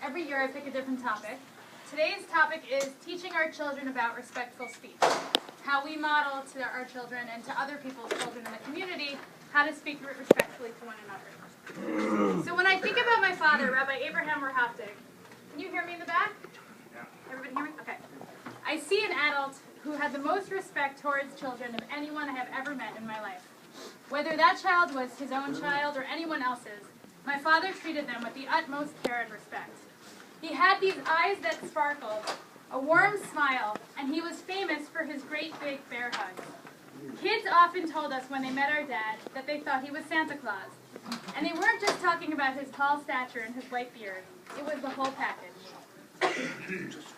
Every year I pick a different topic. Today's topic is teaching our children about respectful speech. How we model to our children and to other people's children in the community how to speak respectfully to one another. So when I think about my father, Rabbi Wahrhaftig, can you hear me in the back? Everybody hear me? Okay. I see an adult who had the most respect towards children of anyone I have ever met in my life. Whether that child was his own child or anyone else's, my father treated them with the utmost care and respect. He had these eyes that sparkled, a warm smile, and he was famous for his great big bear hugs. Kids often told us when they met our dad that they thought he was Santa Claus. And they weren't just talking about his tall stature and his white beard. It was the whole package.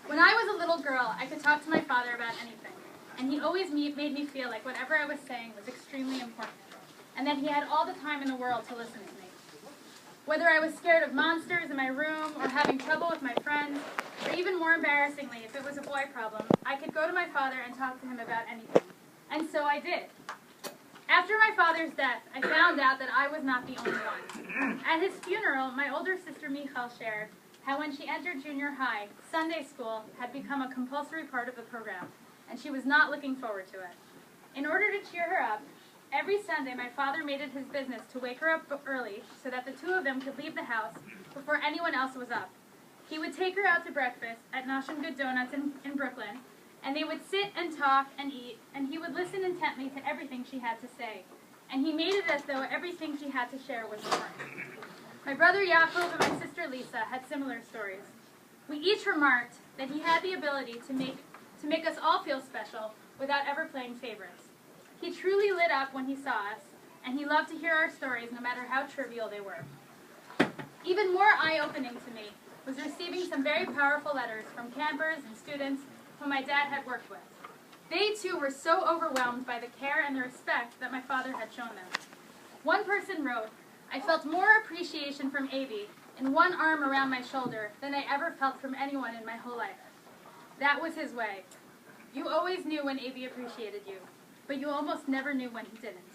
When I was a little girl, I could talk to my father about anything. And he always made me feel like whatever I was saying was extremely important. And that he had all the time in the world to listen to me. Whether I was scared of monsters in my room, or having trouble with my friends, or even more embarrassingly, if it was a boy problem, I could go to my father and talk to him about anything. And so I did. After my father's death, I found out that I was not the only one. At his funeral, my older sister Michal shared how when she entered junior high, Sunday school had become a compulsory part of the program, and she was not looking forward to it. In order to cheer her up, every Sunday, my father made it his business to wake her up early so that the two of them could leave the house before anyone else was up. He would take her out to breakfast at Nosh and Good Donuts in Brooklyn, and they would sit and talk and eat, and he would listen intently to everything she had to say. And he made it as though everything she had to share was important. My brother Yaakov and my sister Lisa had similar stories. We each remarked that he had the ability to make us all feel special without ever playing favorites. He truly lit up when he saw us, and he loved to hear our stories no matter how trivial they were. Even more eye-opening to me was receiving some very powerful letters from campers and students whom my dad had worked with. They too were so overwhelmed by the care and the respect that my father had shown them. One person wrote, "I felt more appreciation from Avi in one arm around my shoulder than I ever felt from anyone in my whole life. That was his way. You always knew when Avi appreciated you, but you almost never knew when he didn't."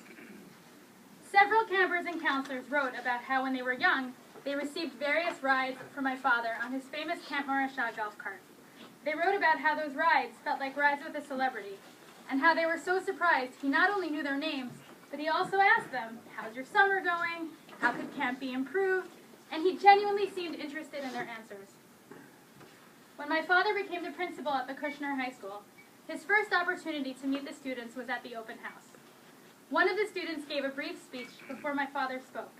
Several campers and counselors wrote about how when they were young, they received various rides from my father on his famous Camp Marasha golf cart. They wrote about how those rides felt like rides with a celebrity, and how they were so surprised he not only knew their names, but he also asked them, "How's your summer going? How could camp be improved?" And he genuinely seemed interested in their answers. When my father became the principal at the Kushner High School, his first opportunity to meet the students was at the open house. One of the students gave a brief speech before my father spoke,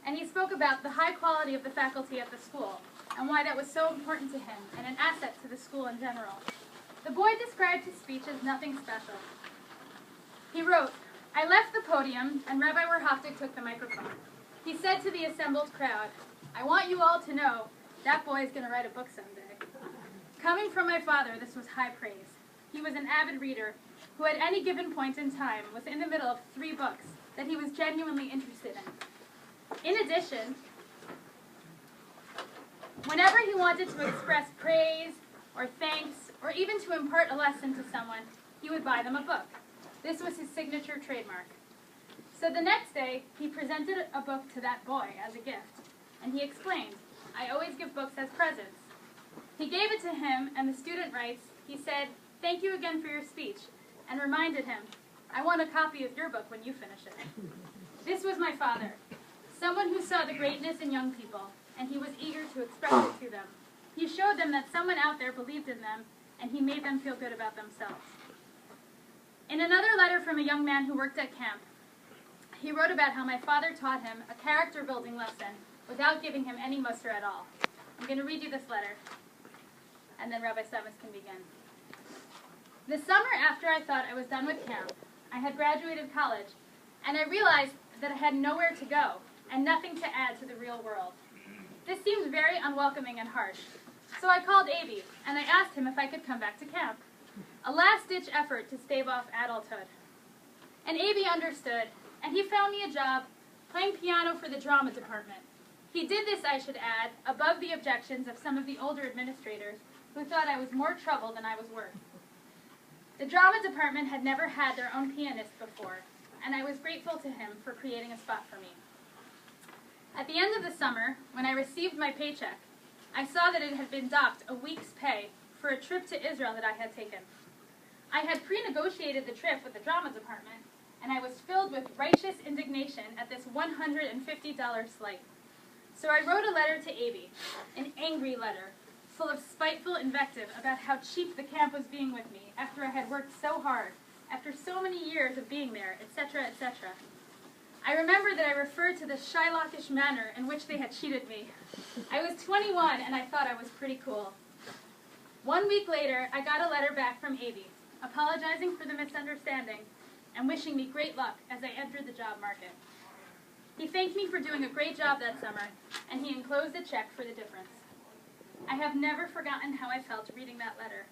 and he spoke about the high quality of the faculty at the school, and why that was so important to him and an asset to the school in general. The boy described his speech as nothing special. He wrote, "I left the podium, and Rabbi Wahrhaftig took the microphone. He said to the assembled crowd, 'I want you all to know that boy is going to write a book someday.' Coming from my father, this was high praise. He was an avid reader who at any given point in time was in the middle of 3 books that he was genuinely interested in. In addition, whenever he wanted to express praise or thanks or even to impart a lesson to someone, he would buy them a book. This was his signature trademark. So the next day, he presented a book to that boy as a gift, and he explained, 'I always give books as presents.' He gave it to him, and the student writes, he said, 'Thank you again for your speech,' and reminded him, 'I want a copy of your book when you finish it.' This was my father, someone who saw the greatness in young people, and he was eager to express it to them. He showed them that someone out there believed in them, and he made them feel good about themselves." In another letter from a young man who worked at camp, he wrote about how my father taught him a character-building lesson without giving him any muster at all. I'm going to read you this letter, and then Rabbi Steinmetz can begin. "The summer after I thought I was done with camp, I had graduated college, and I realized that I had nowhere to go and nothing to add to the real world. This seemed very unwelcoming and harsh, so I called Avi, and I asked him if I could come back to camp. A last-ditch effort to stave off adulthood. And Avi understood, and he found me a job playing piano for the drama department. He did this, I should add, above the objections of some of the older administrators who thought I was more trouble than I was worth. The drama department had never had their own pianist before, and I was grateful to him for creating a spot for me. At the end of the summer, when I received my paycheck, I saw that it had been docked a week's pay for a trip to Israel that I had taken. I had pre-negotiated the trip with the drama department, and I was filled with righteous indignation at this $150 slight. So I wrote a letter to Abby, an angry letter, full of spiteful invective about how cheap the camp was being with me after I had worked so hard, after so many years of being there, etc., etc. I remember that I referred to the Shylockish manner in which they had cheated me. I was 21, and I thought I was pretty cool. 1 week later, I got a letter back from Abby, apologizing for the misunderstanding and wishing me great luck as I entered the job market. He thanked me for doing a great job that summer, and he enclosed a check for the difference. I have never forgotten how I felt reading that letter.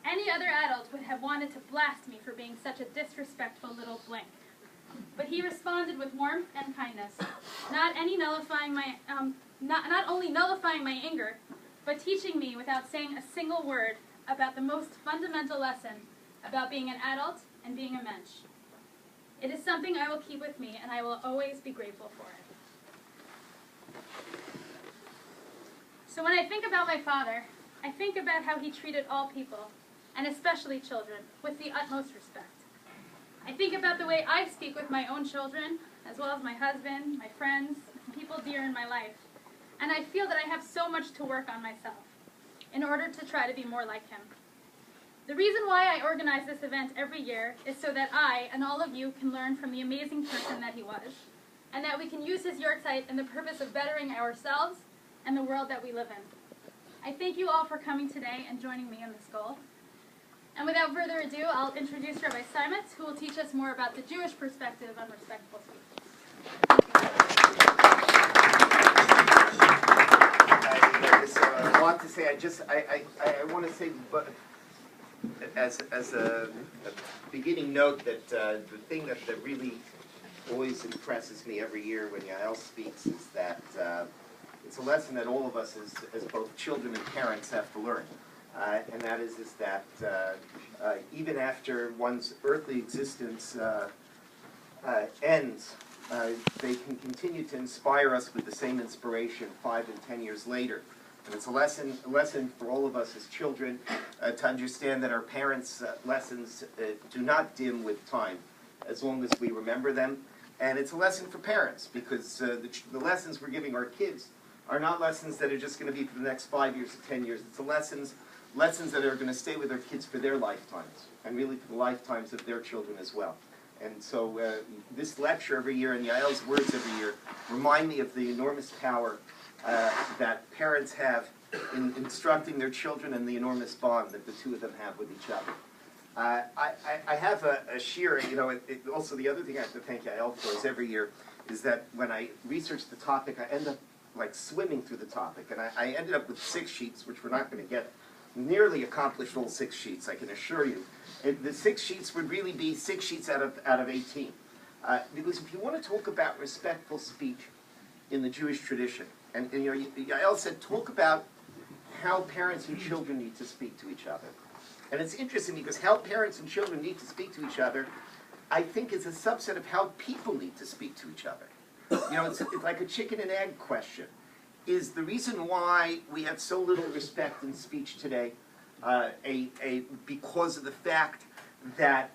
Any other adult would have wanted to blast me for being such a disrespectful little blank. But he responded with warmth and kindness, not only nullifying my anger, but teaching me without saying a single word about the most fundamental lesson about being an adult and being a mensch. It is something I will keep with me, and I will always be grateful for it. So when I think about my father, I think about how he treated all people, and especially children, with the utmost respect. I think about the way I speak with my own children, as well as my husband, my friends, and people dear in my life, and I feel that I have so much to work on myself in order to try to be more like him. The reason why I organize this event every year is so that I and all of you can learn from the amazing person that he was, and that we can use his Yahrzeit in the purpose of bettering ourselves and the world that we live in. I thank you all for coming today and joining me in this goal. And without further ado, I'll introduce Rabbi Steinmetz, who will teach us more about the Jewish perspective on respectful speech. I want to say, I want to say, but as a beginning note, that the thing that really always impresses me every year when Yael speaks is that it's a lesson that all of us as both children and parents have to learn. And that is that even after one's earthly existence ends, they can continue to inspire us with the same inspiration 5 and 10 years later. And it's a lesson for all of us as children to understand that our parents' lessons do not dim with time, as long as we remember them. And it's a lesson for parents, because the lessons we're giving our kids are not lessons that are just going to be for the next 5 years or 10 years. It's lessons that are going to stay with our kids for their lifetimes, and really for the lifetimes of their children as well. And so this lecture every year, and Yael's words every year, remind me of the enormous power that parents have in instructing their children, and the enormous bond that the two of them have with each other. I have a shiur, also the other thing I have to thank Yael for is every year is that when I research the topic, I end up like swimming through the topic, and I ended up with 6 sheets, which we're not going to get nearly accomplished all 6 sheets, I can assure you. The 6 sheets would really be 6 sheets out of 18. Because if you want to talk about respectful speech in the Jewish tradition, and Yael said, talk about how parents and children need to speak to each other. And it's interesting because how parents and children need to speak to each other, I think, is a subset of how people need to speak to each other. It's like a chicken and egg question. Is the reason why we have so little respect in speech today because of the fact that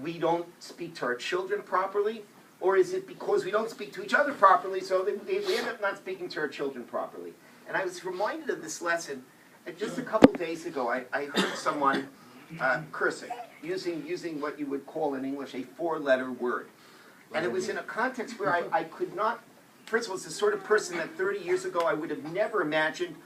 we don't speak to our children properly? Or is it because we don't speak to each other properly, so we end up not speaking to our children properly? And I was reminded of this lesson. Just a couple days ago, I heard someone cursing, using what you would call in English a 4-letter word. And it was in a context where I could not. First of all, it's the sort of person that 30 years ago I would have never imagined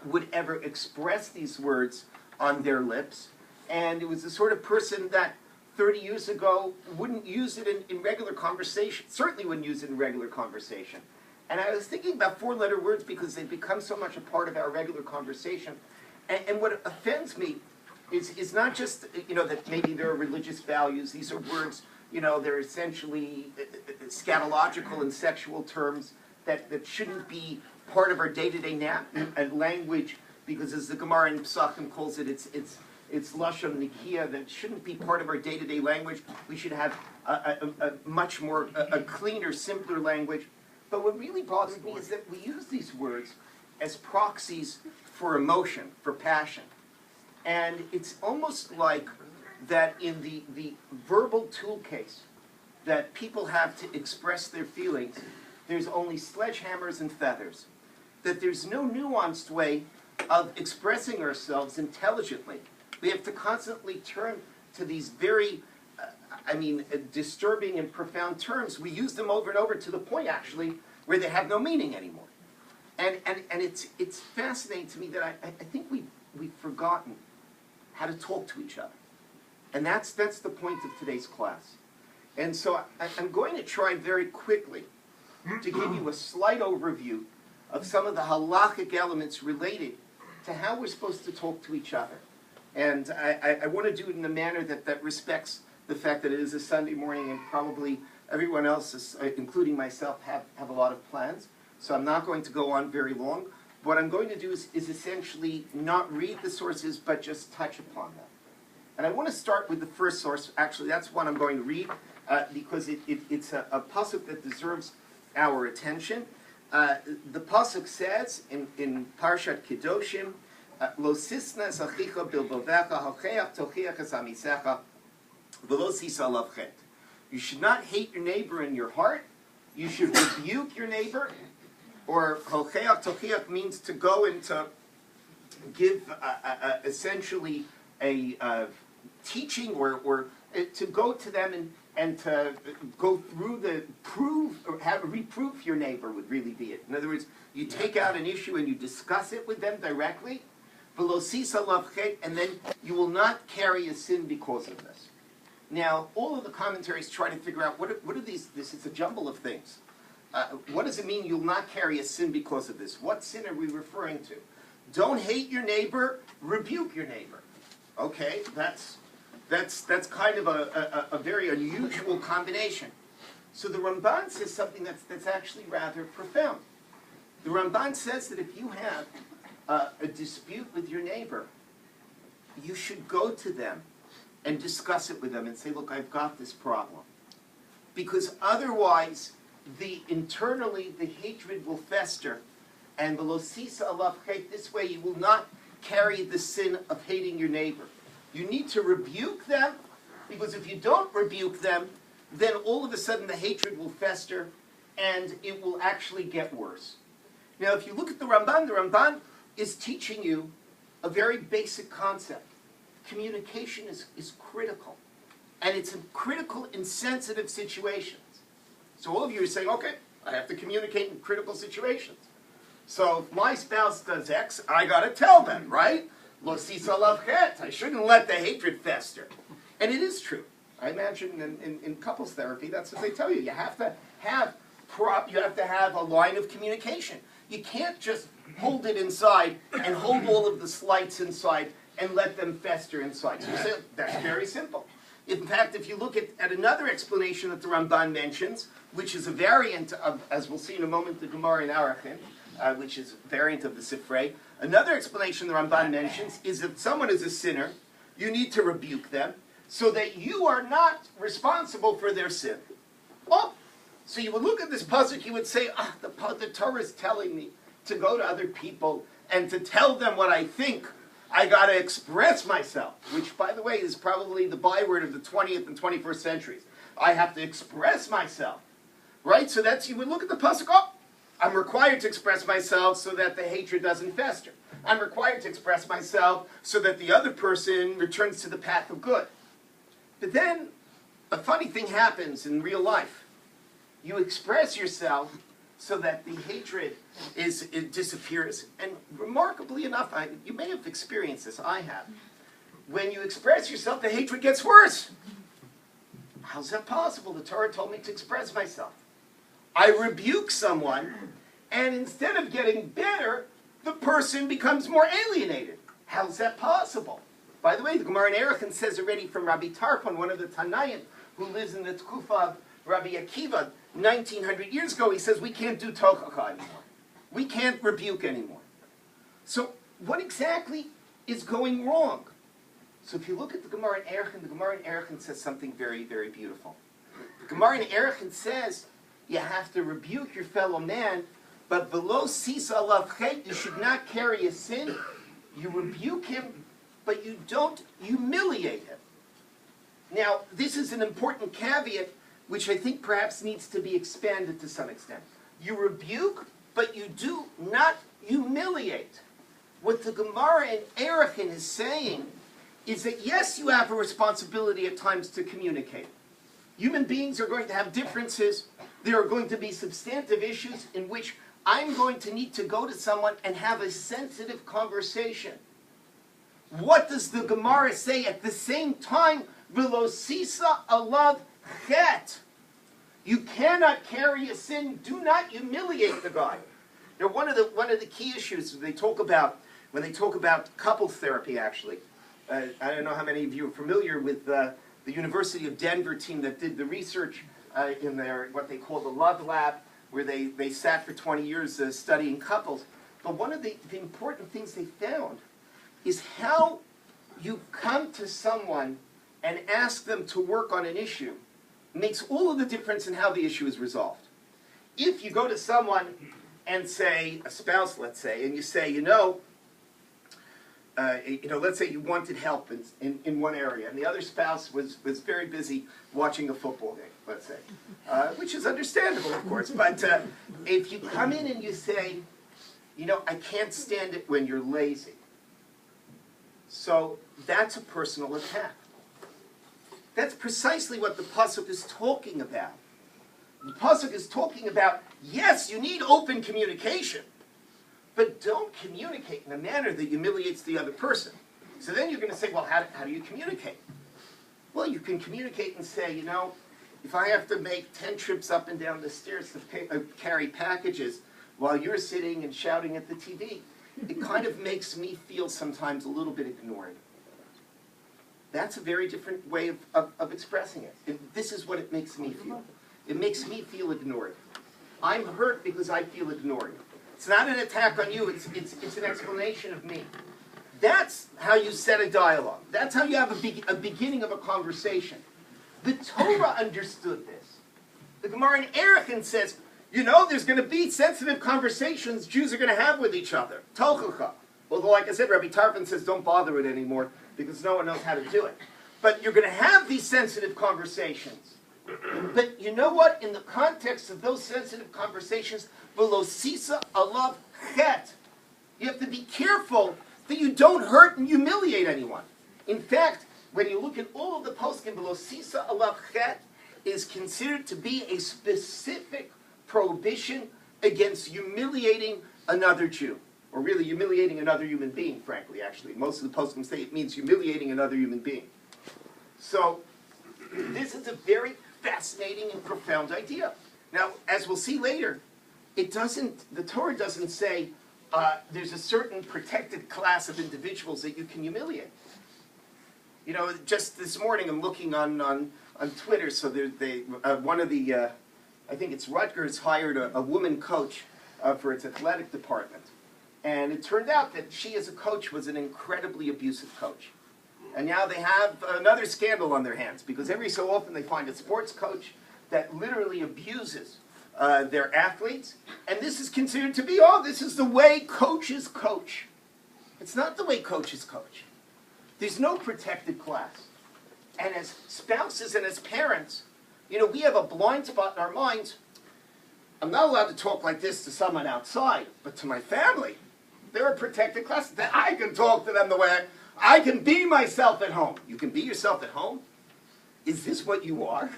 would ever express these words on their lips. And it was the sort of person that 30 years ago wouldn't use it in regular conversation, certainly wouldn't use it in regular conversation. And I was thinking about 4-letter words because they've become so much a part of our regular conversation. And what offends me is not just, that maybe there are religious values. These are words, they're essentially scatological and sexual terms that shouldn't be part of our day-to-day language, because as the Gemara in Pesachim calls it, it's lashon nikia, that shouldn't be part of our day-to-day language. We should have a much more, a cleaner, simpler language. But what really bothers me is that we use these words as proxies for emotion, for passion. And it's almost like that in the verbal tool case that people have to express their feelings, there's only sledgehammers and feathers. That there's no nuanced way of expressing ourselves intelligently. We have to constantly turn to these very, disturbing and profound terms. We use them over and over to the point, actually, where they have no meaning anymore. And it's fascinating to me that I think we've forgotten how to talk to each other. And that's the point of today's class. And so I'm going to try very quickly to give you a slight overview of some of the halachic elements related to how we're supposed to talk to each other. And I want to do it in a manner that respects the fact that it is a Sunday morning and probably everyone else, including myself, have a lot of plans. So I'm not going to go on very long. What I'm going to do is essentially not read the sources, but just touch upon them. And I want to start with the first source. Actually, that's one I'm going to read because it's a pasuk that deserves our attention. The pasuk says in Parshat Kedoshim, "Lo sisnas achicha bilbovecha halcheach tochiach es amisecha v'lo sisa alav chet." You should not hate your neighbor in your heart. You should rebuke your neighbor. Or halcheach tochiach means to go and to give essentially a teaching or to go to them and to go through reproof your neighbor would really be it. In other words, you take out an issue and you discuss it with them directly, and then you will not carry a sin because of this. Now, all of the commentaries try to figure out what are these. This is a jumble of things. What does it mean you'll not carry a sin because of this? What sin are we referring to? Don't hate your neighbor, rebuke your neighbor. Okay, that's kind of a very unusual combination. So the Ramban says something that's actually rather profound. The Ramban says that if you have a dispute with your neighbor, you should go to them and discuss it with them and say, look, I've got this problem. Because otherwise, internally, the hatred will fester. And v'lo sisa alav chet, this way you will not carry the sin of hating your neighbor. You need to rebuke them, because if you don't rebuke them, then all of a sudden the hatred will fester, and it will actually get worse. Now, if you look at the Ramban is teaching you a very basic concept. Communication is critical, and it's critical in sensitive situations. So all of you are saying, okay, I have to communicate in critical situations. So if my spouse does X, I got to tell them, right? Lo sisa alav chet. I shouldn't let the hatred fester. And it is true. I imagine in couples therapy, that's what they tell you. You have to have a line of communication. You can't just hold it inside and hold all of the slights inside and let them fester inside. So you say, that's very simple. In fact, if you look at another explanation that the Ramban mentions, which is a variant of, as we'll see in a moment, the Gemara in Arachin, which is a variant of the Sifrei. Another explanation the Ramban mentions is that someone is a sinner, you need to rebuke them, so that you are not responsible for their sin. Oh, so you would look at this pasuk, you would say, the Torah is telling me to go to other people and to tell them what I think. I got to express myself, which, by the way, is probably the byword of the 20th and 21st centuries. I have to express myself, right? So you would look at the pasuk, I'm required to express myself so that the hatred doesn't fester. I'm required to express myself so that the other person returns to the path of good. But then, a funny thing happens in real life. You express yourself so that the hatred it disappears. And remarkably enough, you may have experienced this, I have. When you express yourself, the hatred gets worse. How's that possible? The Torah told me to express myself. I rebuke someone, and instead of getting better, the person becomes more alienated. How's that possible? By the way, the Gemara in Erechim says already from Rabbi Tarfon, one of the Tanaim, who lives in the Tkufa of Rabbi Akiva, 1900 years ago, he says, we can't do tochacha anymore. We can't rebuke anymore. So what exactly is going wrong? So if you look at the Gemara in Erechim says something very, very beautiful. The Gemara in Erechim says, you have to rebuke your fellow man, But v'lo sisa alav chet, you should not carry a sin. You rebuke him, but you don't humiliate him. Now, this is an important caveat, which I think perhaps needs to be expanded to some extent. You rebuke, but you do not humiliate. What the Gemara in Erechim is saying is that yes, you have a responsibility at times to communicate. Human beings are going to have differences. There are going to be substantive issues in which I'm going to need to go to someone and have a sensitive conversation. What does the Gemara say at the same time? V'lo sisa alav chet. You cannot carry a sin. Do not humiliate the guy. Now, one of the key issues when they talk about couples therapy, actually, I don't know how many of you are familiar with the University of Denver team that did the research in their what they call the Love Lab, where they sat for 20 years studying couples. But one of the important things they found is how you come to someone and ask them to work on an issue makes all of the difference in how the issue is resolved. If you go to someone and say, a spouse, let's say, and you say, let's say you wanted help in one area, and the other spouse was very busy watching a football game, let's say, which is understandable, of course. But if you come in and you say, I can't stand it when you're lazy, so that's a personal attack. That's precisely what the pasuk is talking about. The pasuk is talking about, yes, you need open communication, but don't communicate in a manner that humiliates the other person. So then you're going to say, well, how do you communicate? Well, you can communicate and say, if I have to make 10 trips up and down the stairs to carry packages while you're sitting and shouting at the TV, it kind of makes me feel sometimes a little bit ignored. That's a very different way of expressing it. And this is what it makes me feel. It makes me feel ignored. I'm hurt because I feel ignored. It's not an attack on you, it's an explanation of me. That's how you set a dialogue. That's how you have a beginning of a conversation. The Torah understood this. The Gemara in Erechim says, there's going to be sensitive conversations Jews are going to have with each other. Tochucha. Although, like I said, Rabbi Tarfon says don't bother it anymore because no one knows how to do it. But you're going to have these sensitive conversations. But you know what? In the context of those sensitive conversations, v'lo sisa alav chet, you have to be careful that you don't hurt and humiliate anyone. In fact, when you look at all of the poskim, v'lo sisa alav chet is considered to be a specific prohibition against humiliating another Jew. Or really humiliating another human being, frankly, actually. Most of the poskim say it means humiliating another human being. So, this is a very fascinating and profound idea. Now, as we'll see later, the Torah doesn't say there's a certain protected class of individuals that you can humiliate. Just this morning I'm looking on Twitter, so one of the, I think it's Rutgers, hired a woman coach for its athletic department. And it turned out that she as a coach was an incredibly abusive coach. And now they have another scandal on their hands because every so often they find a sports coach that literally abuses their athletes. And this is considered to be, this is the way coaches coach. It's not the way coaches coach. There's no protected class. And as spouses and as parents, we have a blind spot in our minds. I'm not allowed to talk like this to someone outside, but to my family, they're a protected class. That I can talk to them the way I can be myself at home. You can be yourself at home? Is this what you are,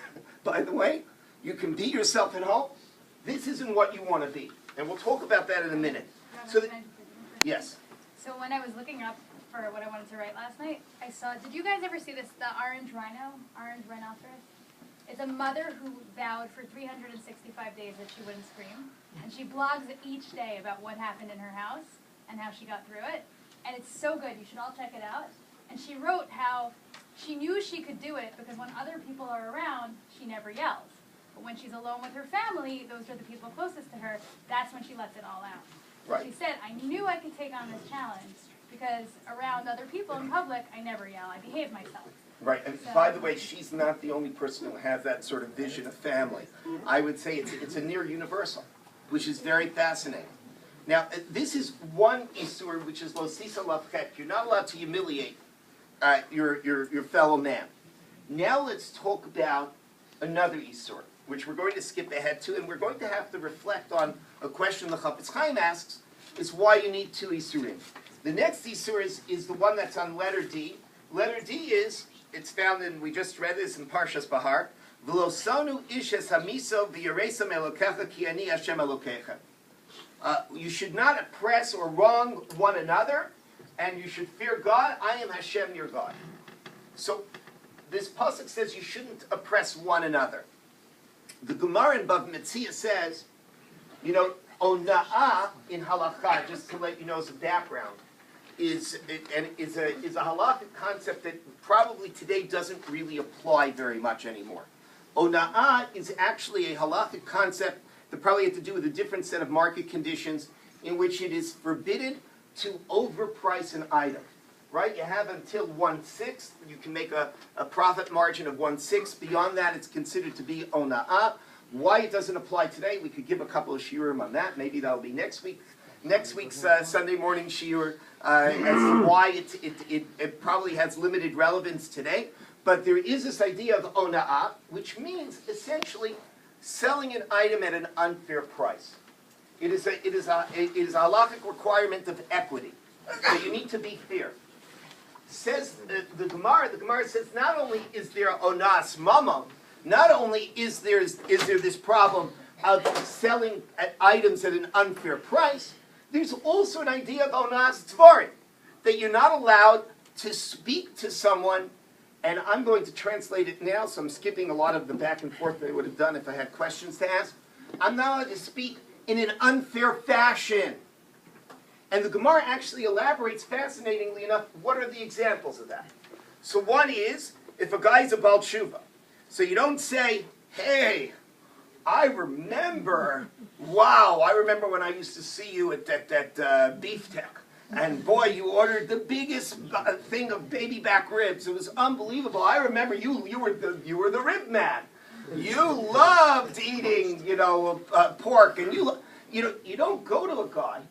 by the way? You can be yourself at home? This isn't what you want to be. And we'll talk about that in a minute. Yes? So when I was looking up for what I wanted to write last night, I saw, did you guys ever see this, the orange rhinoceros? It's a mother who vowed for 365 days that she wouldn't scream. And she blogs each day about what happened in her house and how she got through it. And it's so good. You should all check it out. And she wrote how she knew she could do it because when other people are around, she never yells. But when she's alone with her family, those are the people closest to her, that's when she lets it all out. Right. She said, I knew I could take on this challenge because around other people in public, I never yell. I behave myself. Right, and by the way, she's not the only person who has that sort of vision of family. I would say it's a near universal. which is very fascinating. Now, this is one isur, which is lo sisa lavchet. You're not allowed to humiliate your fellow man. Now let's talk about another isur, which we're going to skip ahead to, and we're going to have to reflect on a question the Rabbi Chaim asks, is why you need two isurim. The next isur is the one that's on letter D. Letter D is, it's found in, we just read this in Parshas Bahar, V'lo sonu ish es hamiso v'yaresam elokecha ki ani Hashem elokecha. You should not oppress or wrong one another, and you should fear God. I am Hashem, your God. So this pasuk says you shouldn't oppress one another. The Gemara in Bava Metzia says, Onaat in Halachic, just to let you know some background, is a Halachic concept that probably today doesn't really apply very much anymore. Onaat is actually a Halachic concept that probably had to do with a different set of market conditions in which it is forbidden to overprice an item. Right? You have until 1/6. You can make a profit margin of 1/6. Beyond that, it's considered to be Onaat. Why it doesn't apply today, we could give a couple of shiurim on that. Maybe that'll be next week's Sunday morning shiur, as to why it probably has limited relevance today. But there is this idea of Onaat, which means essentially selling an item at an unfair price. It is a halachic requirement of equity. So you need to be fair. Says the Gemara says not only is there onas mamon, not only is there this problem of selling items at an unfair price, there's also an idea of onas dvarim, that you're not allowed to speak to someone. And I'm going to translate it now, so I'm skipping a lot of the back and forth that I would have done if I had questions to ask. I'm not allowed to speak in an unfair fashion. And the Gemara actually elaborates, fascinatingly enough, what are the examples of that? So one is, if a guy's a Baal Tshuva. So you don't say, hey, I remember when I used to see you at that Beef Tech. And boy, you ordered the biggest thing of baby back ribs. It was unbelievable. I remember you were the rib man. You loved eating, pork, and you don't go to a guy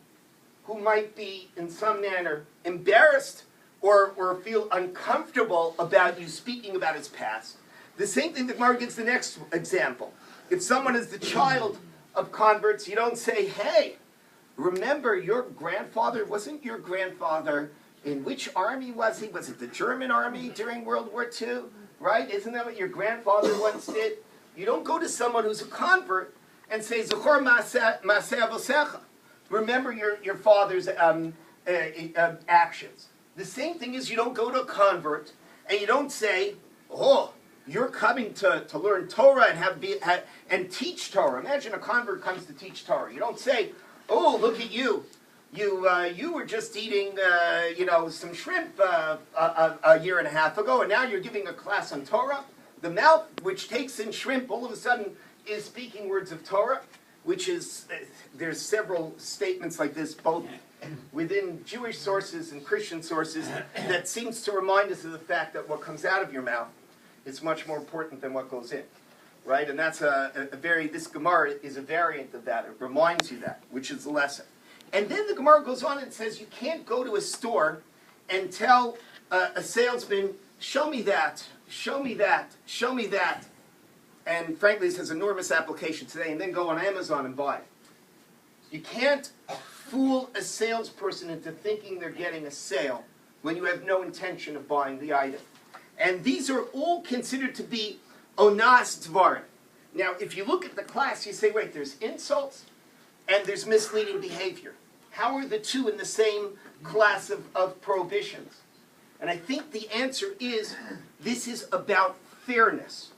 who might be in some manner embarrassed or feel uncomfortable about you speaking about his past. The same thing that Gemara gives the next example. If someone is the child of converts, you don't say, hey, remember your grandfather, wasn't your grandfather, in which army was he? Was it the German army during World War II? Right? Isn't that what your grandfather once did? You don't go to someone who's a convert and say, Zechor ma'aseh avosecha. Remember your father's actions. The same thing is you don't go to a convert and you don't say, oh, you're coming to learn Torah and teach Torah. Imagine a convert comes to teach Torah. You don't say, oh, look at you. You were just eating, some shrimp a year and a half ago, and now you're giving a class on Torah. The mouth, which takes in shrimp, all of a sudden is speaking words of Torah, which is, there's several statements like this, both within Jewish sources and Christian sources, that seems to remind us of the fact that what comes out of your mouth is much more important than what goes in. Right? And that's this Gemara is a variant of that. It reminds you that, which is the lesson. And then the Gemara goes on and says you can't go to a store and tell a salesman, show me that, show me that, show me that. And frankly, this has enormous application today, and then go on Amazon and buy it. You can't fool a salesperson into thinking they're getting a sale when you have no intention of buying the item. And these are all considered to be onas dvarim. Now, if you look at the class, you say, wait, there's insults and there's misleading behavior. How are the two in the same class of prohibitions? And I think the answer is, this is about fairness.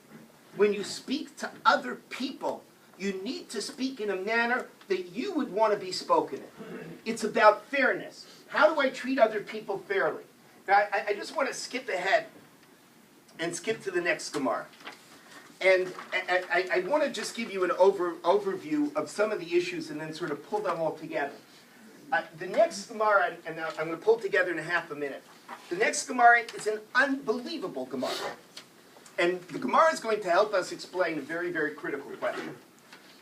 When you speak to other people, you need to speak in a manner that you would want to be spoken in. It's about fairness. How do I treat other people fairly? Now, I just want to skip ahead and skip to the next Gemara. And I want to just give you an overview of some of the issues and then sort of pull them all together. The next Gemara, and I'm going to pull it together in half a minute. The next Gemara is an unbelievable Gemara. And the Gemara is going to help us explain a very, very critical question.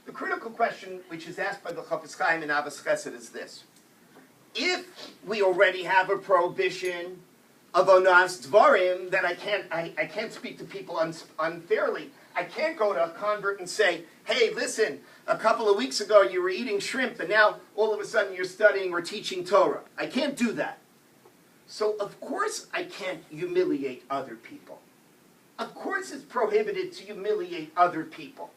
The critical question, which is asked by the Chafetz Chaim in Avos Chesed, is this. If we already have a prohibition of Onaat Devarim, then I can't speak to people unfairly. I can't go to a convert and say, hey, listen, a couple of weeks ago you were eating shrimp, and now all of a sudden you're studying or teaching Torah. I can't do that. So of course I can't humiliate other people. Of course it's prohibited to humiliate other people.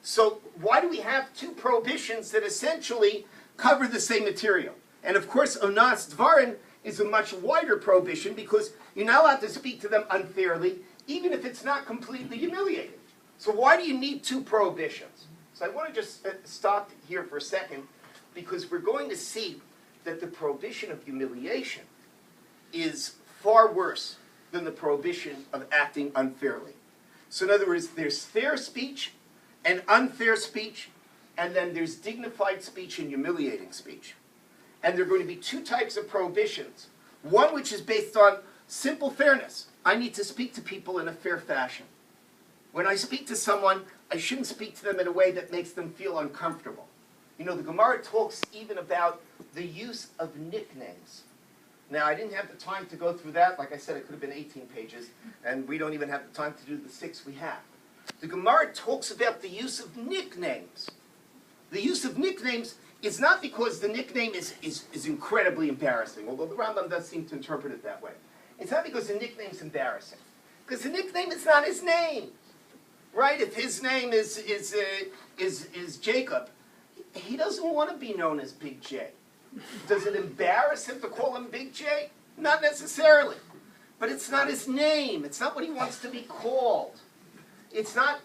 So why do we have two prohibitions that essentially cover the same material? And of course, Onaat Devarim is a much wider prohibition because you're not allowed to speak to them unfairly, even if it's not completely humiliating. So why do you need two prohibitions? So I want to just stop here for a second because we're going to see that the prohibition of humiliation is far worse than the prohibition of acting unfairly. So in other words, there's fair speech and unfair speech, and then there's dignified speech and humiliating speech. And there are going to be two types of prohibitions. One which is based on simple fairness. I need to speak to people in a fair fashion. When I speak to someone, I shouldn't speak to them in a way that makes them feel uncomfortable. You know, the Gemara talks even about the use of nicknames. Now, I didn't have the time to go through that. Like I said, it could have been 18 pages, and we don't even have the time to do the 6 we have. The Gemara talks about the use of nicknames. The use of nicknames is not because the nickname is incredibly embarrassing, although the Rambam does seem to interpret it that way. It's not because the nickname is embarrassing, because the nickname is not his name, right? If his name is Jacob, he doesn't want to be known as Big J. Does it embarrass him to call him Big J? Not necessarily. But it's not his name. It's not what he wants to be called. It's not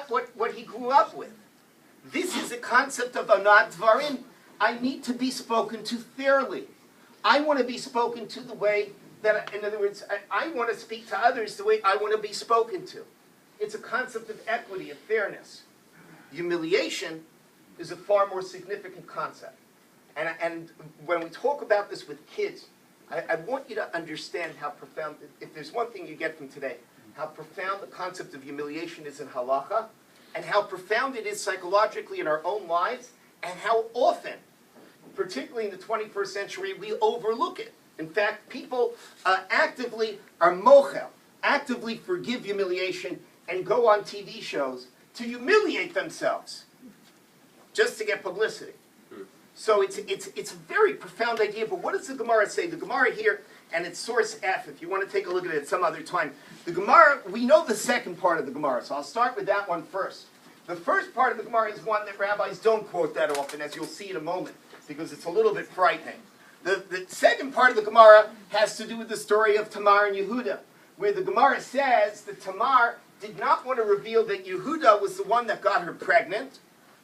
what he grew up with. This is a concept of Onaat Devarim. I need to be spoken to fairly. I want to be spoken to the way that, in other words, I want to speak to others the way I want to be spoken to. It's a concept of equity, of fairness. Humiliation is a far more significant concept. And when we talk about this with kids, I want you to understand how profound, if there's one thing you get from today, how profound the concept of humiliation is in halacha, and how profound it is psychologically in our own lives, and how often, particularly in the 21st century, we overlook it. In fact, people actively are mochel, actively forgive humiliation, and go on TV shows to humiliate themselves, just to get publicity. So it's a very profound idea, but what does the Gemara say? The Gemara here, and it's source F, if you want to take a look at it some other time. The Gemara, we know the second part of the Gemara, so I'll start with that one first. The first part of the Gemara is one that rabbis don't quote that often, as you'll see in a moment, because it's a little bit frightening. The second part of the Gemara has to do with the story of Tamar and Yehuda, where the Gemara says that Tamar did not want to reveal that Yehuda was the one that got her pregnant,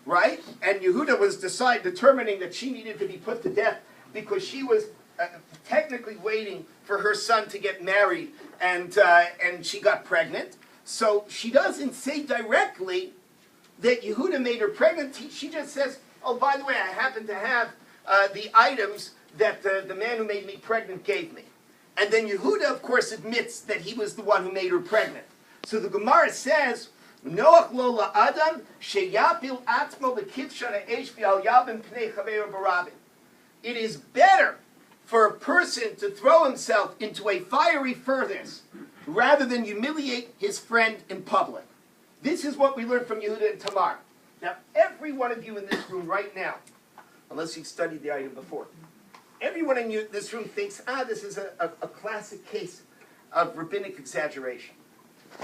right? And Yehuda was determining that she needed to be put to death because she was technically waiting for her son to get married, and she got pregnant. So she doesn't say directly that Yehuda made her pregnant. She just says, oh, by the way, I happen to have the items that the man who made me pregnant gave me. And then Yehuda, of course, admits that he was the one who made her pregnant. So the Gemara says, Noach lo la'adam sheyapil atzmo l'kivshan ha'esh v'al yavim pnei chaveru barabim. It is better for a person to throw himself into a fiery furnace rather than humiliate his friend in public. This is what we learned from Yehuda and Tamar. Now, every one of you in this room right now, unless you've studied the item before, everyone in this room thinks, this is a classic case of rabbinic exaggeration.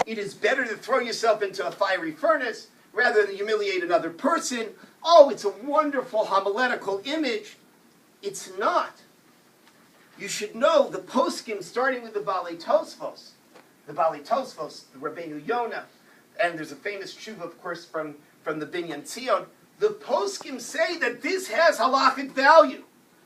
It is better to throw yourself into a fiery furnace rather than humiliate another person. Oh, it's a wonderful homiletical image. It's not. You should know the poskim, starting with the Balei Tosfos, the Rabbeinu Yonah, and there's a famous tshuva, of course, from the Binyan Tzion. The poskim say that this has halachic value.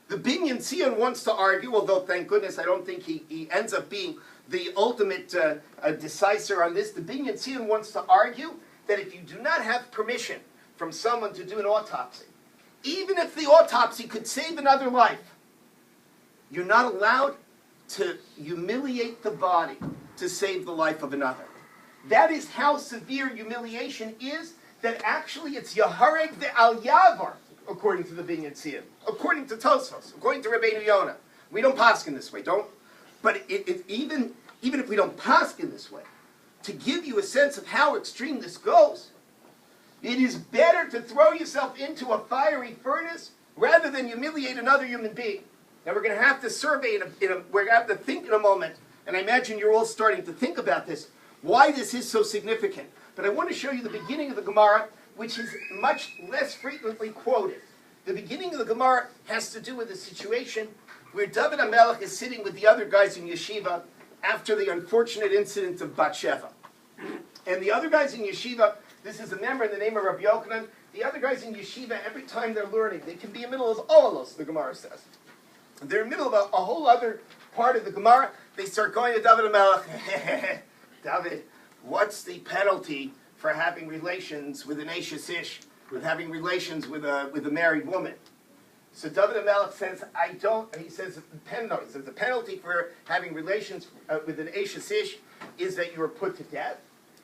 The Binyan Tzion wants to argue, although thank goodness I don't think he ends up being the ultimate decisor on this. The Binyan Tzion wants to argue that if you do not have permission from someone to do an autopsy, even if the autopsy could save another life, you're not allowed to humiliate the body to save the life of another. That is how severe humiliation is, that actually it's Yahareg the Al Yavar, according to the Binyan Tziyim, according to Tosfos, according to Rabbeinu Yonah. We don't paskin this way, but even if we don't paskin this way, to give you a sense of how extreme this goes, it is better to throw yourself into a fiery furnace rather than humiliate another human being. Now we're going to have to survey, we're going to have to think in a moment, and I imagine you're all starting to think about this, why this is so significant. But I want to show you the beginning of the Gemara, which is much less frequently quoted. The beginning of the Gemara has to do with a situation where David HaMelech is sitting with the other guys in yeshiva after the unfortunate incident of Bathsheba. And the other guys in yeshiva, this is a member in the name of Rabbi Yochanan, the other guys in yeshiva, every time they're learning, they can be in the middle of Olos, the Gemara says. They're in the middle of a whole other part of the Gemara. They start going to David HaMelech. David, what's the penalty for having relations with an Eshes Ish, with having relations with a married woman? So David HaMelech says, he says the penalty for having relations with an Eshes Ish is that you are put to death.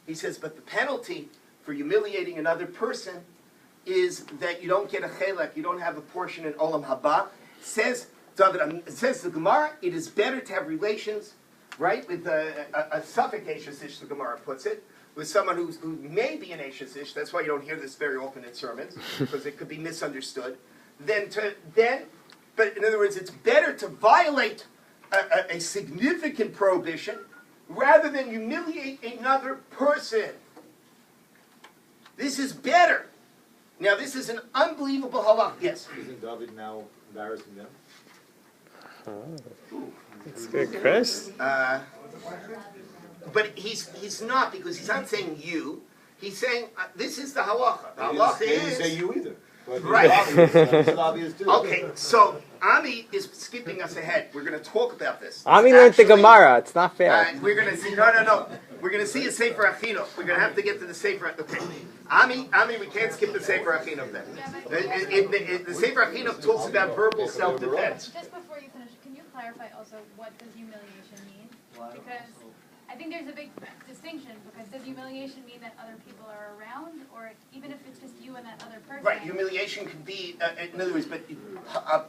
He says, but the penalty for humiliating another person is that you don't get a chelek, you don't have a portion in Olam Haba. Says the Gemara, it is better to have relations, right, with a Suffolk Eshes Ish, the Gemara puts it, with someone who may be an Eshes Ish. That's why you don't hear this very often in sermons, because it could be misunderstood. But in other words, it's better to violate a significant prohibition rather than humiliate another person. This is better. Now, this is an unbelievable halach. Yes? Isn't David now embarrassing them? That's good, Chris. But he's not, because he's not saying you. He's saying, this is the halacha. The halacha He didn't say you either. But Right. It's obvious too. Okay, so Ami is skipping us ahead. We're going to talk about this. Ami learned the Gemara. It's not fair. We're going to see, no. We're going to see a Sefer Achino. We're going to have to get to the Sefer. Okay. Ami, we can't skip the Sefer Achino then. The Sefer Achino talks about verbal self-defense. Just before you finish, can you clarify also what does humiliation mean? Because I think there's a big distinction, because does humiliation mean that other people are around, or even if it's just you and that other person? Right, humiliation can be, in other words, but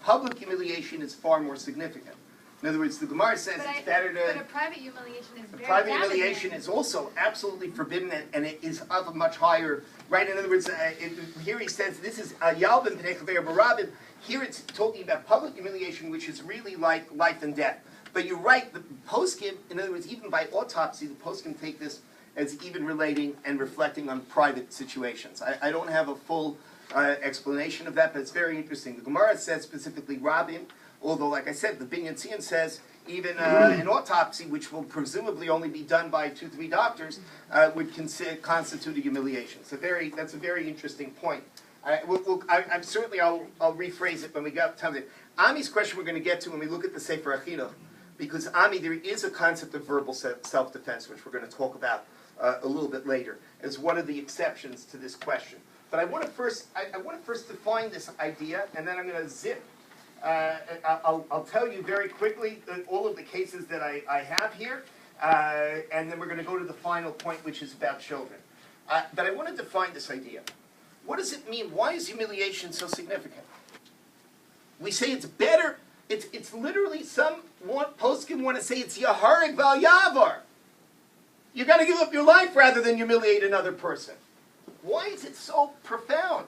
public humiliation is far more significant. In other words, the Gemara says it's better to... But a private humiliation is very Private damaging. humiliation is also absolutely forbidden, and it is of a much higher, right? In other words, here he says, this is Yalvin Pnei Chaver Barabim. Here it's talking about public humiliation, which is really like life and death. But you're right, the poskim, in other words, even by autopsy, the poskim take this as even relating and reflecting on private situations. I don't have a full explanation of that, but it's very interesting. The Gemara says specifically Rabim, although, like I said, the Binyan Tziyim says even an autopsy, which will presumably only be done by 2-3 doctors, would constitute a humiliation. So that's a very interesting point. I'm certainly, I'll rephrase it when we get time to it. Ami's question we're going to get to when we look at the Sefer Achino, because Ami, there is a concept of verbal self-defense, which we're going to talk about a little bit later, as one of the exceptions to this question. But I want to first define this idea, and then I'm going to zip. I'll tell you very quickly all of the cases that I have here, and then we're going to go to the final point, which is about children. But I want to define this idea. What does it mean? Why is humiliation so significant? We say it's better. It's literally some poskim want to say it's Yahareg Val Yavar. You got to give up your life rather than humiliate another person. Why is it so profound?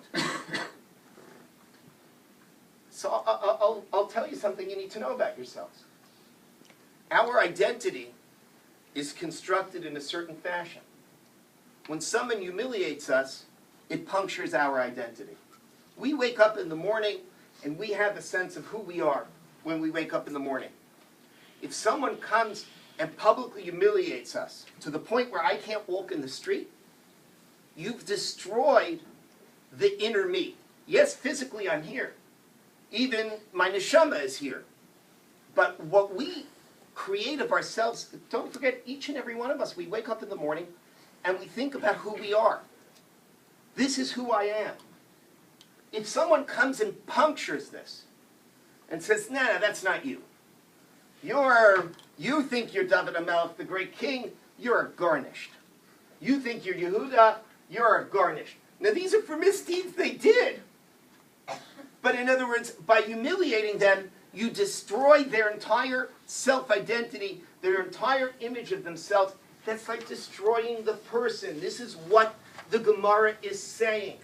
So I'll tell you something you need to know about yourselves. Our identity is constructed in a certain fashion. When someone humiliates us, it punctures our identity. We wake up in the morning and we have a sense of who we are when we wake up in the morning. If someone comes and publicly humiliates us to the point where I can't walk in the street, you've destroyed the inner me. Yes, physically I'm here. Even my neshama is here. But what we create of ourselves, don't forget, each and every one of us, we wake up in the morning and we think about who we are. This is who I am. If someone comes and punctures this and says, nah, that's not you. You think you're David HaMelech, the great king, you're garnished. You think you're Yehuda, you're garnished. Now these are for misdeeds they did. But in other words, by humiliating them, you destroy their entire self-identity, their entire image of themselves. That's like destroying the person. This is what the Gemara is saying.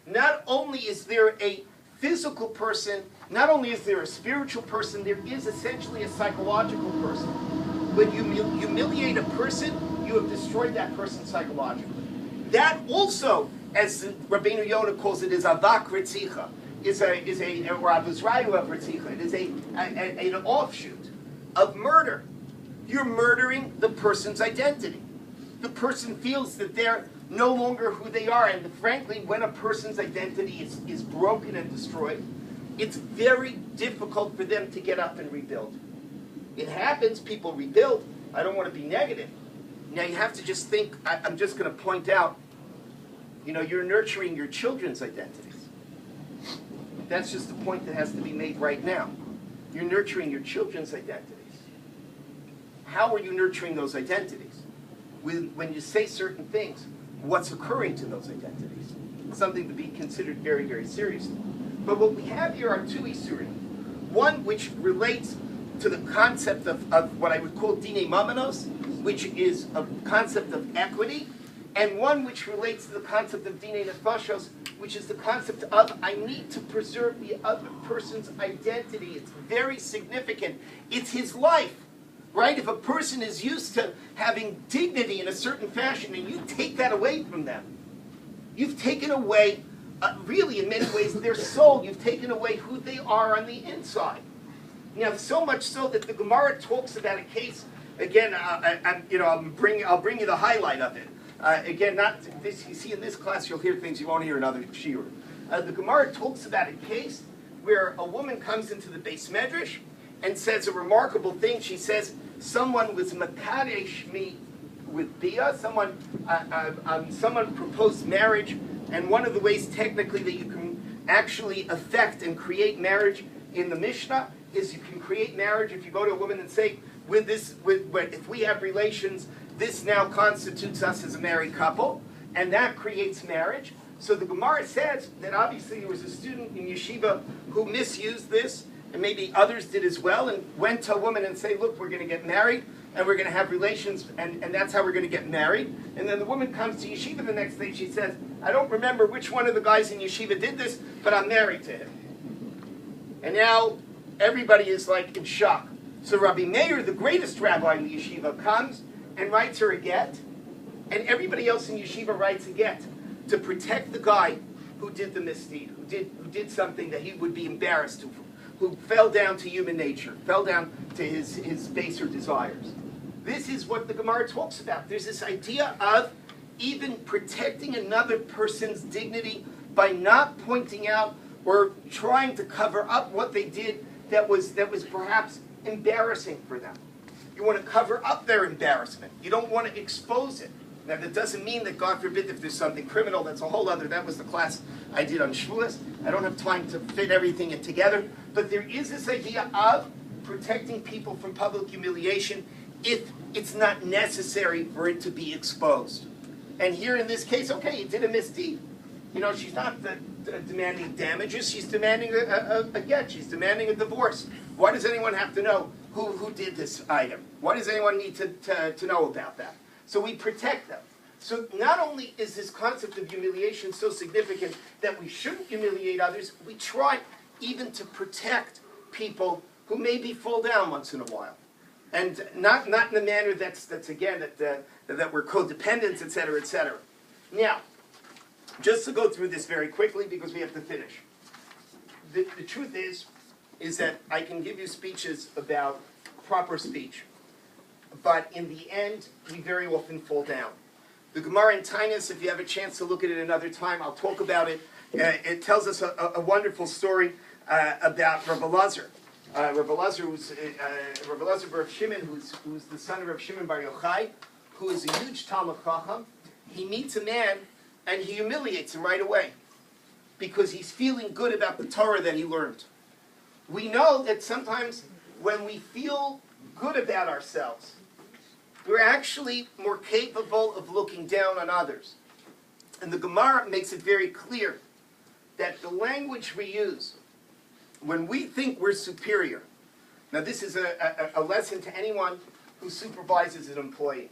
Not only is there a physical person, not only is there a spiritual person, there is essentially a psychological person. When you humiliate a person, you have destroyed that person psychologically. That also, as Rabbeinu Yonah calls it, is avak ritzicha, or avuzrayu of ritzicha. It is an offshoot of murder. You're murdering the person's identity. The person feels that they're no longer who they are, and frankly, when a person's identity is broken and destroyed, it's very difficult for them to get up and rebuild. It happens, people rebuild. I don't want to be negative. Now you have to just think, I'm just going to point out, you're nurturing your children's identities. That's just the point that has to be made right now. You're nurturing your children's identities. How are you nurturing those identities? When you say certain things, what's occurring to those identities? Something to be considered very, very seriously. But what we have here are two isurim. One which relates to the concept of what I would call dine mamanos, which is a concept of equity, and one which relates to the concept of dine nefashos, which is the concept of I need to preserve the other person's identity. It's very significant. It's his life, right? If a person is used to having dignity in a certain fashion and you take that away from them, you've taken away, really in many ways, their soul. You've taken away who they are on the inside. Now, so much so that the Gemara talks about a case. Again, I'll bring you the highlight of it. Again, not this. You see, in this class, you'll hear things you won't hear in other shiur. The Gemara talks about a case where a woman comes into the Beis Medrash and says a remarkable thing. She says, "Someone was makadesh me with bia. Someone proposed marriage, and one of the ways technically that you can actually affect and create marriage in the Mishnah is you can create marriage if you go to a woman and say, if we have relations, this now constitutes us as a married couple, and that creates marriage." So the Gemara says that obviously there was a student in yeshiva who misused this, and maybe others did as well, and went to a woman and say, "Look, we're going to get married, and we're going to have relations, and that's how we're going to get married." And then the woman comes to yeshiva the next day, she says, "I don't remember which one of the guys in yeshiva did this, but I'm married to him." And now everybody is like in shock. So Rabbi Meir, the greatest rabbi in the yeshiva, comes and writes her a get, and everybody else in yeshiva writes a get to protect the guy who did the misdeed, who did something that he would be embarrassed to, who fell down to human nature, fell down to his baser desires. This is what the Gemara talks about. There's this idea of even protecting another person's dignity by not pointing out or trying to cover up what they did that was perhaps embarrassing for them. You want to cover up their embarrassment. You don't want to expose it. Now, that doesn't mean that, God forbid, if there's something criminal, that's a whole other, that was the class I did on Shavuos. I don't have time to fit everything in together. But there is this idea of protecting people from public humiliation if it's not necessary for it to be exposed. And here in this case, okay, you did a misdeed. She's not demanding damages. She's demanding a get. She's demanding a divorce. Why does anyone have to know who did this item? Why does anyone need to know about that? So we protect them. So not only is this concept of humiliation so significant that we shouldn't humiliate others, we try even to protect people who maybe fall down once in a while. And not in a manner that's again, that we're codependents, et cetera, et cetera. Now, just to go through this very quickly because we have to finish. The truth is that I can give you speeches about proper speech, but in the end, we very often fall down. The Gemara in Tainus, if you have a chance to look at it another time, I'll talk about it. It tells us a wonderful story about Rabbi Lazar. Rabbi Lazar bar Shimon, who's the son of Rav Shimon bar Yochai, who is a huge Talmud Chacham. He meets a man and he humiliates him right away because he's feeling good about the Torah that he learned. We know that sometimes when we feel good about ourselves, we're actually more capable of looking down on others. And the Gemara makes it very clear that the language we use when we think we're superior, now this is a lesson to anyone who supervises an employee.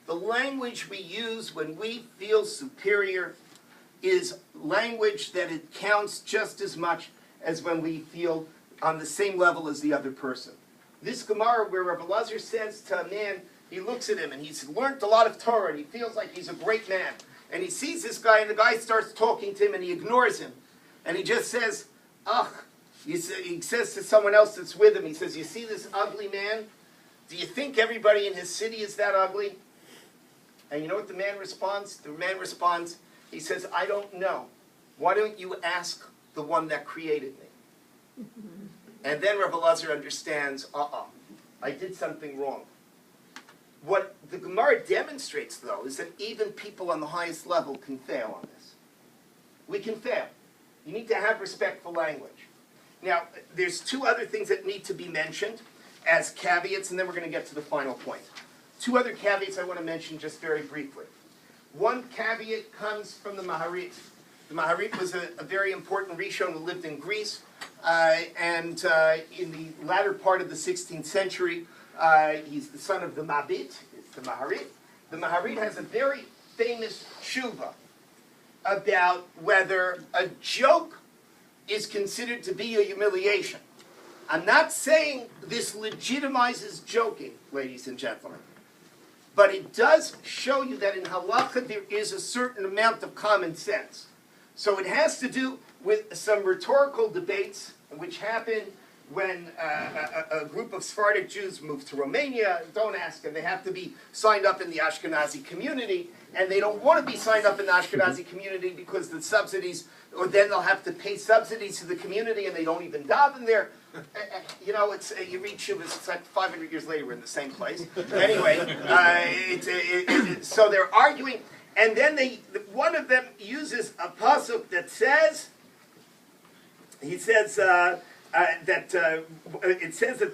The language we use when we feel superior is language that it counts just as much as when we feel on the same level as the other person. This Gemara where Rabbi Lazar says to a man, he looks at him and he's learned a lot of Torah and he feels like he's a great man. And he sees this guy and the guy starts talking to him and he ignores him. And he just says, ugh. He says to someone else that's with him, he says, you see this ugly man? Do you think everybody in his city is that ugly? And you know what the man responds? The man responds, he says, I don't know. Why don't you ask the one that created me? And then Rabbi Lazar understands, I did something wrong. What the Gemara demonstrates, though, is that even people on the highest level can fail on this. We can fail. You need to have respectful language. Now, there's two other things that need to be mentioned as caveats, and then we're going to get to the final point. Two other caveats I want to mention just very briefly. One caveat comes from the Maharit. The Maharit was a very important Rishon who lived in Greece, and in the latter part of the 16th century, he's the son of the Mabit, it's the Maharit. The Maharit has a very famous tshuva about whether a joke is considered to be a humiliation. I'm not saying this legitimizes joking, ladies and gentlemen, but it does show you that in halacha there is a certain amount of common sense. So it has to do with some rhetorical debates which happened when a group of Sephardic Jews moved to Romania. Don't ask them, they have to be signed up in the Ashkenazi community, and they don't want to be signed up in the Ashkenazi community because the subsidies, or then they'll have to pay subsidies to the community, and they don't even daven there. You know, it's you read Shuvas, it's like 500 years later we're in the same place. Anyway, so they're arguing, and then one of them uses a pasuk that says, he says, it says that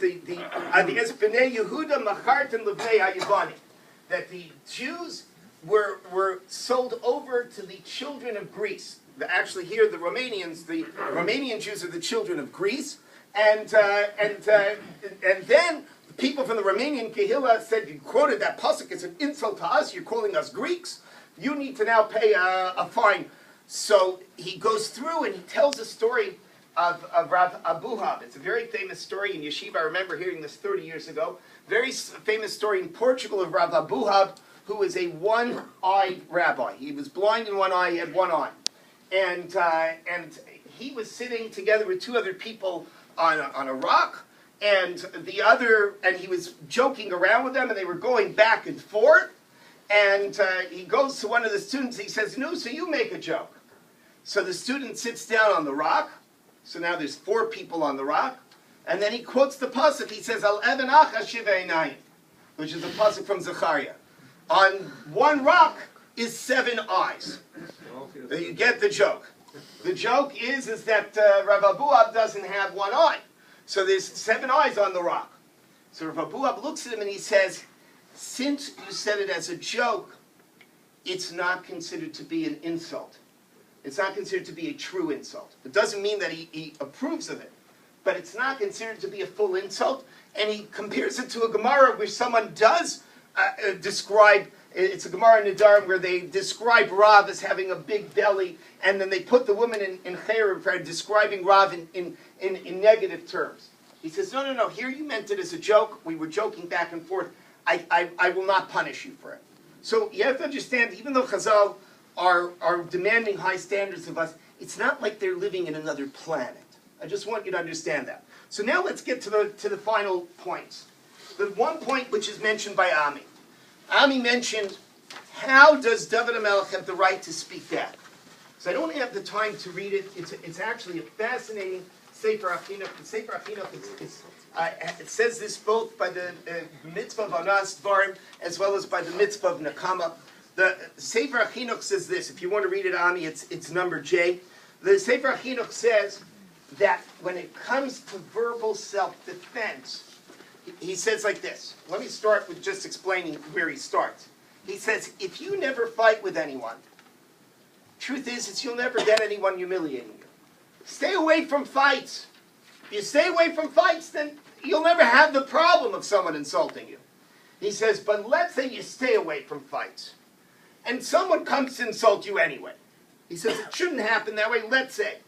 that the Jews were sold over to the children of Greece. Actually, here the Romanian Jews are the children of Greece, and then the people from the Romanian Kehillah said, you quoted that pasuk, it's an insult to us. You're calling us Greeks. You need to now pay a fine. So he goes through and he tells a story of Rav Abuhab. It's a very famous story in Yeshiva. I remember hearing this 30 years ago. Very famous story in Portugal of Rav Abuhab, who was a one-eyed rabbi. He was blind in one eye, he had one eye. And he was sitting together with two other people on a rock, and he was joking around with them, and they were going back and forth. And he goes to one of the students, he says, no, so you make a joke. So the student sits down on the rock. So now there's 4 people on the rock. And then he quotes the pasuk. He says, Al even acha shivei einayim, which is a pasuk from Zechariah. On one rock is 7 eyes. You get the joke. The joke is that Rav Abuhab doesn't have one eye. So there's 7 eyes on the rock. So Rav Abuhab looks at him and he says, since you said it as a joke, it's not considered to be an insult. It's not considered to be a true insult. It doesn't mean that he approves of it, but it's not considered to be a full insult. And he compares it to a Gemara where someone does describe, it's a Gemara in Devarim where they describe Rav as having a big belly, and then they put the woman in Cherem for describing Rav in negative terms. He says, no, here you meant it as a joke. We were joking back and forth. I will not punish you for it. So you have to understand, even though Chazal are demanding high standards of us, it's not like they're living in another planet. I just want you to understand that. So now let's get to the final points. The one point which is mentioned by Ami. Ami mentioned, how does David HaMelech have the right to speak back? So I don't have the time to read it. It's actually a fascinating Sefer Achinuch. The Sefer Achinuch it says this both by the mitzvah of Onaat Devarim as well as by the mitzvah of Nakama. The Sefer Achinuch says this. If you want to read it, Ami, it's number J. The Sefer Achinuch says that when it comes to verbal self-defense, he says like this. Let me start with just explaining where he starts. He says, if you never fight with anyone, Truth is you'll never get anyone humiliating you. Stay away from fights. If you stay away from fights, then you'll never have the problem of someone insulting you. He says, but let's say you stay away from fights, and someone comes to insult you anyway. He says it shouldn't happen that way, let's say.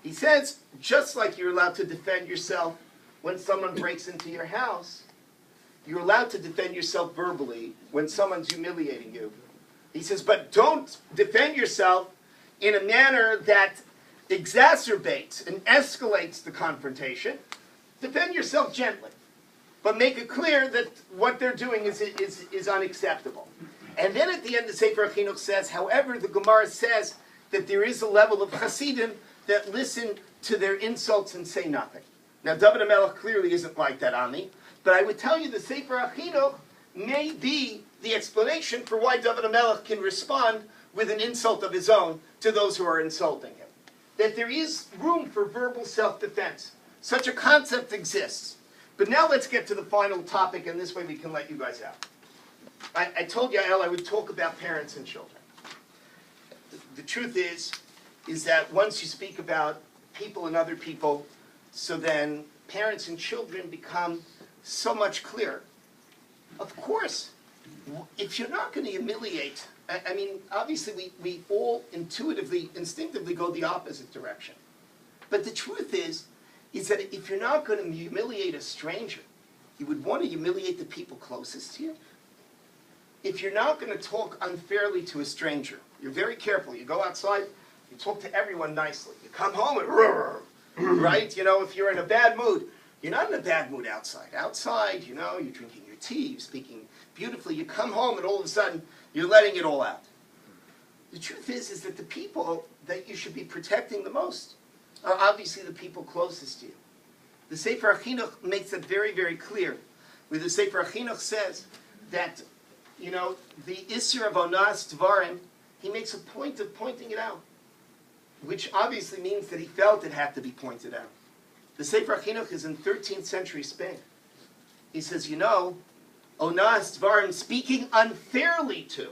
He says, just like you're allowed to defend yourself when someone breaks into your house, you're allowed to defend yourself verbally when someone's humiliating you. He says, but don't defend yourself in a manner that exacerbates and escalates the confrontation. Defend yourself gently, but make it clear that what they're doing is unacceptable. And then at the end, the Sefer HaChinuch says, however, the Gemara says that there is a level of Hasidim that listen to their insults and say nothing. Now, David HaMelech clearly isn't like that, Ami, but I would tell you the Sefer HaChinuch may be the explanation for why David HaMelech can respond with an insult of his own to those who are insulting him. That there is room for verbal self-defense. Such a concept exists. But now let's get to the final topic, and this way we can let you guys out. I told Yael I would talk about parents and children. The truth is that once you speak about people and other people, so then parents and children become so much clearer. Of course, if you're not going to humiliate, I mean, obviously we all intuitively, instinctively go the opposite direction. But the truth is that if you're not going to humiliate a stranger, you would want to humiliate the people closest to you. If you're not going to talk unfairly to a stranger, you're very careful. You go outside, you talk to everyone nicely. You come home and right? You know, if you're in a bad mood, you're not in a bad mood outside. Outside, you know, you're drinking your tea, you're speaking beautifully. You come home and all of a sudden, you're letting it all out. The truth is that the people that you should be protecting the most are obviously the people closest to you. The Sefer HaChinuch makes it very, very clear, where the Sefer HaChinuch says that, you know, the Isser of Onaat Devarim, he makes a point of pointing it out, which obviously means that he felt it had to be pointed out. The Sefer HaChinuch is in 13th century Spain. He says, you know, Onaat Devarim, speaking unfairly to,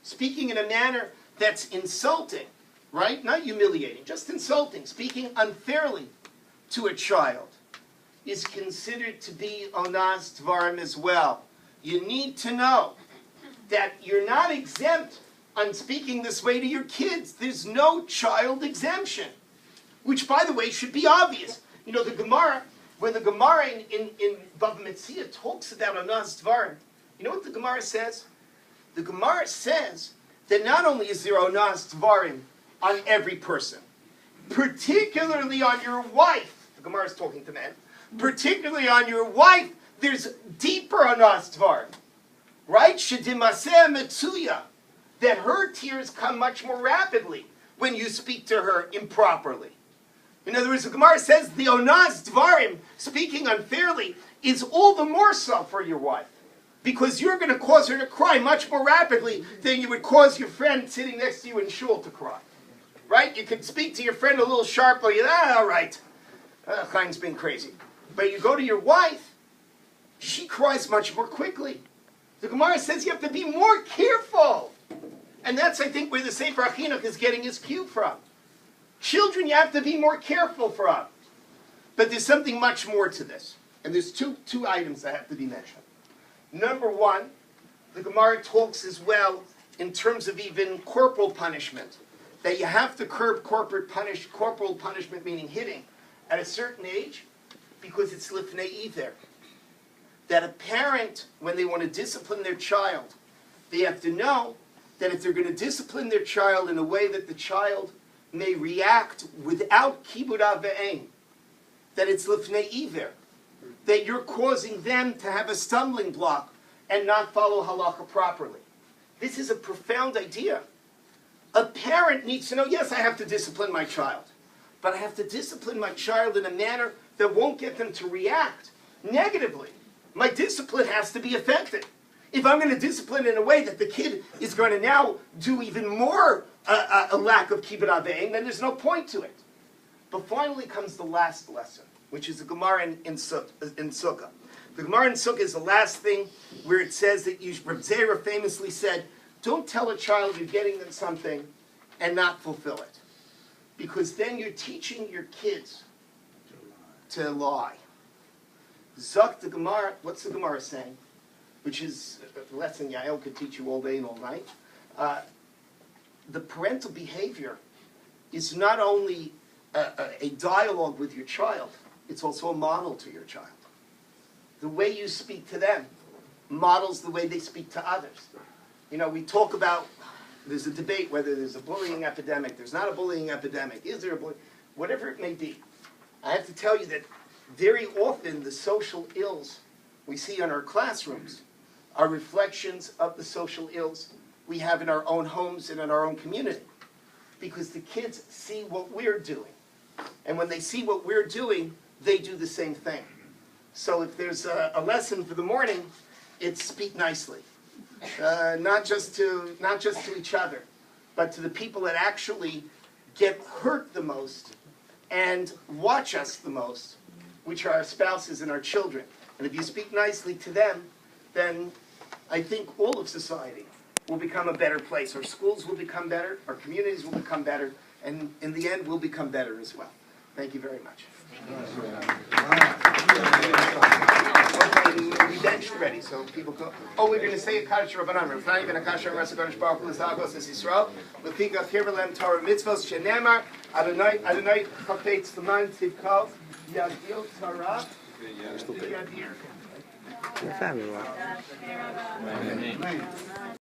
speaking in a manner that's insulting, right? Not humiliating, just insulting, speaking unfairly to a child is considered to be Onaat Devarim as well. You need to know that you're not exempt on speaking this way to your kids. There's no child exemption, which, by the way, should be obvious. You know, the Gemara, when the Gemara in Bava Metzia talks about Onaat Devarim, you know what the Gemara says? The Gemara says that not only is there Onaat Devarim on every person, particularly on your wife, the Gemara is talking to men, particularly on your wife, there's deeper Onaat Devarim, right? Shedimaseh Metzuya, that her tears come much more rapidly when you speak to her improperly. In other words, the Gemara says the Onaat Devarim, speaking unfairly, is all the more so for your wife, because you're going to cause her to cry much more rapidly than you would cause your friend sitting next to you in shul to cry. Right? You can speak to your friend a little sharply, all right, Chaim's been crazy. But you go to your wife, she cries much more quickly. The Gemara says you have to be more careful. And that's, I think, where the Sefer HaChinuch is getting his cue from. Children, you have to be more careful from. But there's something much more to this. And there's two items that have to be mentioned. Number one, the Gemara talks as well in terms of even corporal punishment. That you have to curb corporal punishment, meaning hitting, at a certain age, because it's lifnei iver. That a parent, when they want to discipline their child, they have to know that if they're going to discipline their child in a way that the child may react without kibud avein, that it's lifnei iver, that you're causing them to have a stumbling block and not follow halacha properly. This is a profound idea. A parent needs to know, yes, I have to discipline my child, but I have to discipline my child in a manner that won't get them to react negatively. My discipline has to be effective. If I'm going to discipline in a way that the kid is going to now do even more a lack of kibbud avein, then there's no point to it. But finally comes the last lesson, which is the Gemara in Sukkah. The Gemara in Sukkah is the last thing where it says that Reb Zera famously said, don't tell a child you're getting them something and not fulfill it. Because then you're teaching your kids to lie. Zok the Gemara, what's the Gemara saying? Which is a lesson Yael could teach you all day and all night. The parental behavior is not only a dialogue with your child, it's also a model to your child. The way you speak to them models the way they speak to others. You know, we talk about, there's a debate whether there's a bullying epidemic, there's not a bullying epidemic, is there a bullying, whatever it may be. I have to tell you that very often the social ills we see in our classrooms are reflections of the social ills we have in our own homes and in our own community. Because the kids see what we're doing. And when they see what we're doing, they do the same thing. So if there's a lesson for the morning, it's speak nicely. Not just to each other, but to the people that actually get hurt the most and watch us the most, which are our spouses and our children. And if you speak nicely to them, then I think all of society will become a better place. Our schools will become better, our communities will become better, and in the end, we'll become better as well. Thank you very much. Okay, we benched already, so people go. Oh, we're going to say a Kaddish Rabbanan. We're not even a Kaddish Rabbanan. Kaddish Baruch Hu L'Zagos Es Yisrael. L'Pikach Hirvelem Torah Mitzvos Shenemar Adonai Chapetz L'man Tivkal Yadil Torah Yadir. Family.